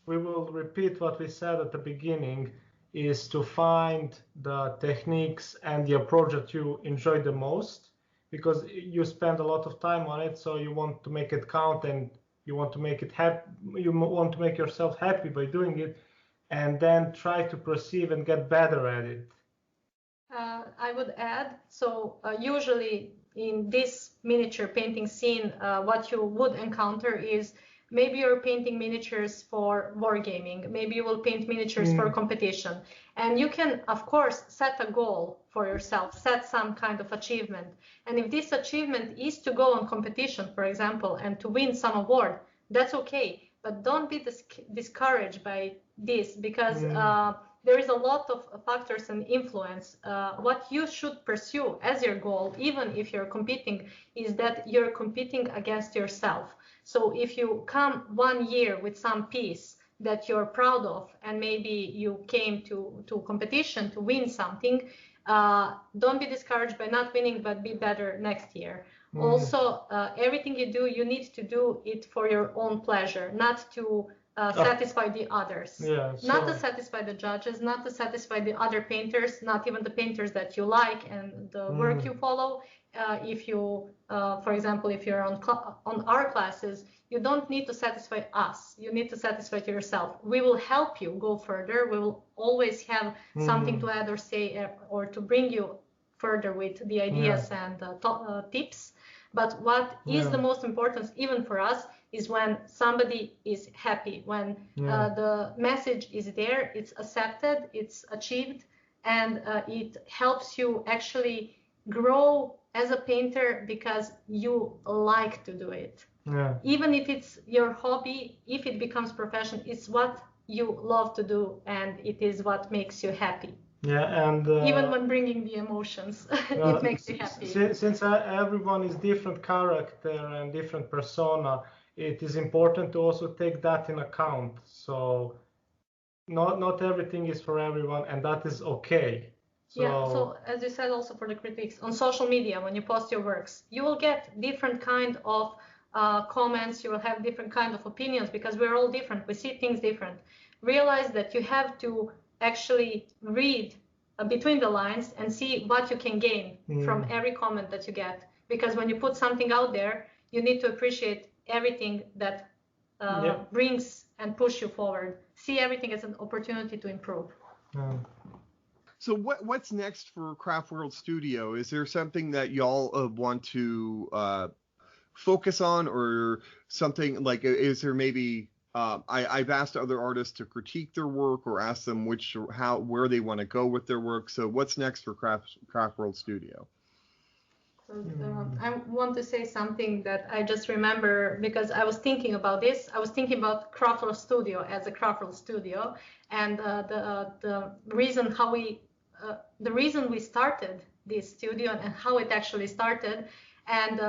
We will repeat what we said at the beginning, is to find the techniques and the approach that you enjoy the most, because you spend a lot of time on it, so you want to make it count, and you want to make it happy. You want to make yourself happy by doing it, and then try to perceive and get better at it. I would add, so usually in this miniature painting scene, what you would encounter is maybe you're painting miniatures for wargaming, maybe you will paint miniatures for competition. And you can, of course, set a goal for yourself, set some kind of achievement. And if this achievement is to go on competition, for example, and to win some award, that's okay. But don't be discouraged by this, because there is a lot of factors and influence. What you should pursue as your goal, even if you're competing, is that you're competing against yourself. So if you come 1 year with some piece that you're proud of, and maybe you came to competition to win something, don't be discouraged by not winning, but be better next year. Also, everything you do, you need to do it for your own pleasure, not to satisfy the others, not to satisfy the judges, not to satisfy the other painters, not even the painters that you like and the work you follow. If you, for example, if you're on our classes, you don't need to satisfy us. You need to satisfy yourself. We will help you go further. We will always have something to add or say or to bring you further with the ideas and tips. But what is the most important, even for us, is when somebody is happy, when the message is there, it's accepted, it's achieved, and it helps you actually grow as a painter because you like to do it. Yeah. Even if it's your hobby, if it becomes profession, it's what you love to do, and it is what makes you happy. Yeah, and even when bringing the emotions, it makes you happy. Since everyone is different character and different persona, it is important to also take that in account. So not everything is for everyone, and that is okay. So as you said, also for the critics on social media, when you post your works, you will get different kind of comments. You will have different kind of opinions because we're all different. We see things different. Realize that you have to actually read between the lines and see what you can gain from every comment that you get. Because when you put something out there, you need to appreciate everything that brings and push you forward. See everything as an opportunity to improve. So what's next for Craftworld Studio? Is there something that y'all want to focus on, or something like, is there maybe, I've asked other artists to critique their work or ask them where they want to go with their work. So what's next for Craftworld Studio? I want to say something that I just remember because I was thinking about this. I was thinking about Craftworld Studio as a Craftworld Studio, and the reason we started this studio and how it actually started, and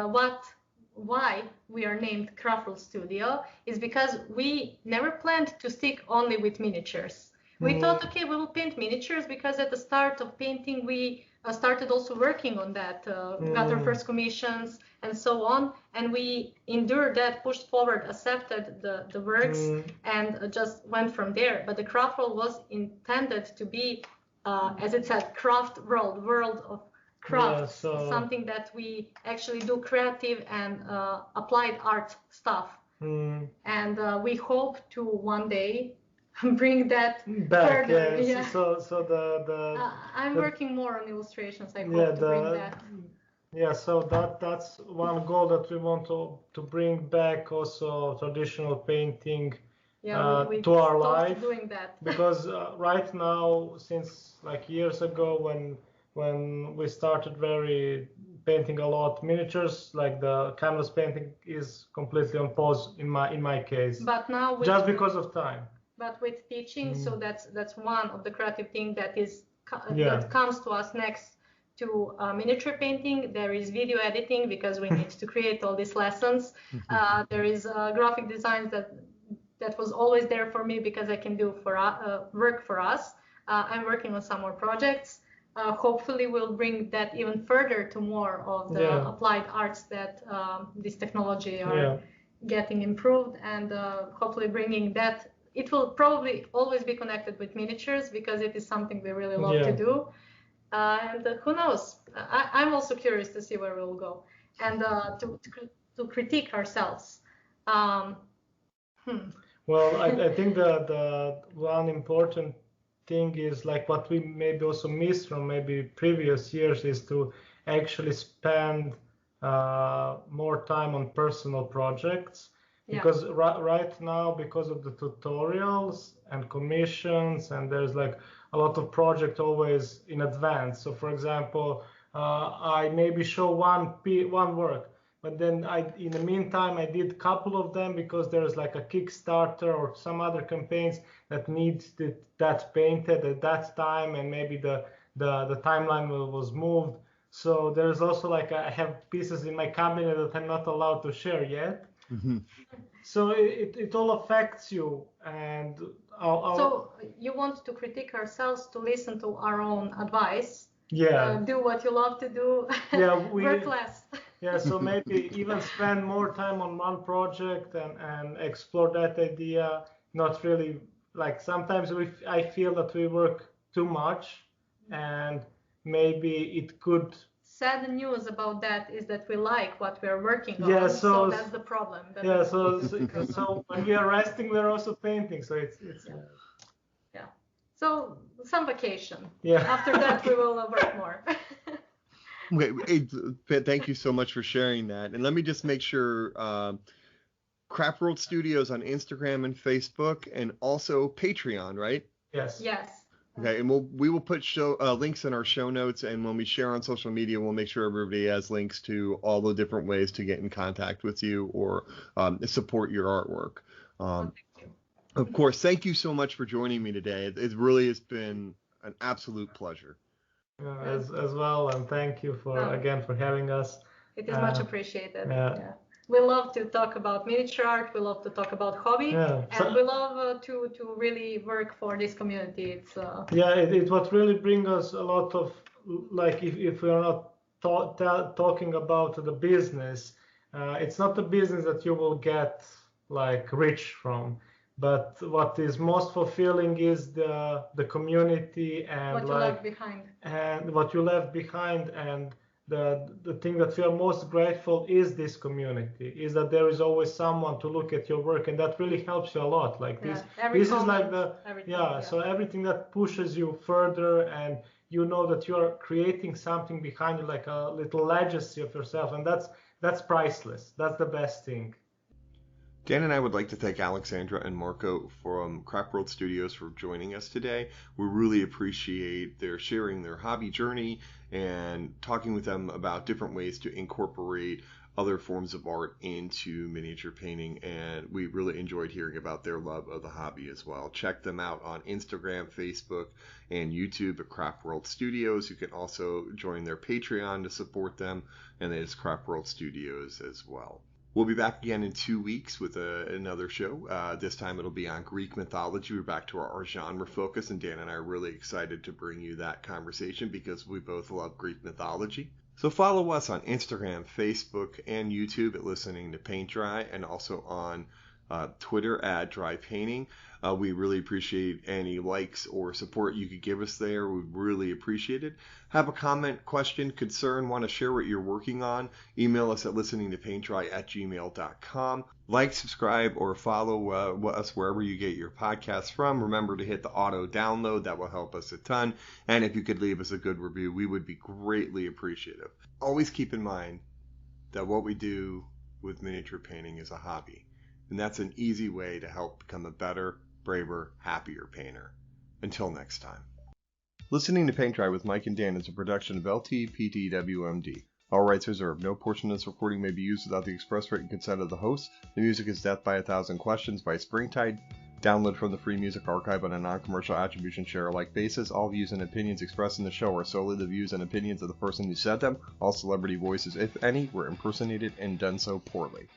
why we are named Craftworld Studio is because we never planned to stick only with miniatures. We thought, okay, we will paint miniatures because at the start of painting we started also working on that, got our first commissions and so on, and we endured that, pushed forward, accepted the works, and just went from there. But the Craftworld was intended to be, as it said, Craftworld, world of craft, something that we actually do creative and applied art stuff. And we hope to one day bring that back. further. Yeah. So I'm working more on illustrations. I hope to bring that. Yeah, so that's one goal that we want to bring back also traditional painting to our life. Doing that. Because right now, since like years ago when we started painting a lot miniatures, like the canvas painting is completely on pause in my case. But now just because of time. But with teaching, so that's one of the creative things that comes to us next to miniature painting. There is video editing because we need to create all these lessons. There is graphic designs that was always there for me because I can do work for us. I'm working on some more projects. Hopefully we'll bring that even further to more of the applied arts that this technology are getting improved, and hopefully bringing that. It will probably always be connected with miniatures because it is something we really love to do. And who knows? I'm also curious to see where we'll go and to critique ourselves. Well, I think the one important thing is like what we maybe also missed from maybe previous years is to actually spend more time on personal projects. Because right now, because of the tutorials and commissions, and there's like a lot of project always in advance. So for example, I maybe show one work, but then in the meantime I did a couple of them because there's like a Kickstarter or some other campaigns that needs that painted at that time, and maybe the timeline was moved. So there's also like I have pieces in my cabinet that I'm not allowed to share yet. So it all affects you, and so you want to critique ourselves, to listen to our own advice. Do what you love to do. Work less. So maybe even spend more time on one project and explore that idea. Not really, like sometimes I feel that we work too much, and maybe it could. Sad news about that is that we like what we are working on, so that's the problem. So when we are resting, we're also painting. So it's So some vacation. After that, we will work more. Okay, thank you so much for sharing that. And let me just make sure, Craftworld Studios on Instagram and Facebook, and also Patreon, right? Yes. Okay, and we will put links in our show notes, and when we share on social media, we'll make sure everybody has links to all the different ways to get in contact with you or support your artwork. Thank you. Of course, thank you so much for joining me today. It really has been an absolute pleasure. As well, and thank you again for having us. It is much appreciated. Yeah. We love to talk about miniature art. We love to talk about hobby, and we love to really work for this community. It's it what really brings us a lot of, like, if we are not talking about the business, it's not the business that you will get like rich from, but what is most fulfilling is the community and what you left behind. And what you left behind, and the thing that we are most grateful is this community, is that there is always someone to look at your work, and that really helps you a lot. Like this is like so everything that pushes you further, and you know that you are creating something behind you, like a little legacy of yourself, and that's priceless. That's the best thing. Dan and I would like to thank Aleksandra and Marko from Craftworld Studios for joining us today. We really appreciate their sharing their hobby journey and talking with them about different ways to incorporate other forms of art into miniature painting, and we really enjoyed hearing about their love of the hobby as well. Check them out on Instagram, Facebook, and YouTube at Craftworld Studios. You can also join their Patreon to support them, and that is Craftworld Studios as well. We'll be back again in 2 weeks with another show. This time it'll be on Greek mythology. We're back to our genre focus, and Dan and I are really excited to bring you that conversation because we both love Greek mythology. So follow us on Instagram, Facebook, and YouTube at Listening to Paint Dry, and also on Twitter at Dry Painting. We really appreciate any likes or support you could give us there. We really appreciate it. Have a comment, question, concern, want to share what you're working on, email us at listeningtopaintdry@gmail.com. Like, subscribe, or follow us wherever you get your podcasts from. Remember to hit the auto download. That will help us a ton. And if you could leave us a good review, we would be greatly appreciative. Always keep in mind that what we do with miniature painting is a hobby. And that's an easy way to help become a better, braver, happier painter. Until next time. Listening to Paint Dry with Mike and Dan is a production of LTPTWMD. All rights reserved. No portion of this recording may be used without the express written consent of the host. The music is Death by a Thousand Questions by Springtide. Download from the Free Music Archive on a non-commercial attribution share-alike basis. All views and opinions expressed in the show are solely the views and opinions of the person who said them. All celebrity voices, if any, were impersonated and done so poorly.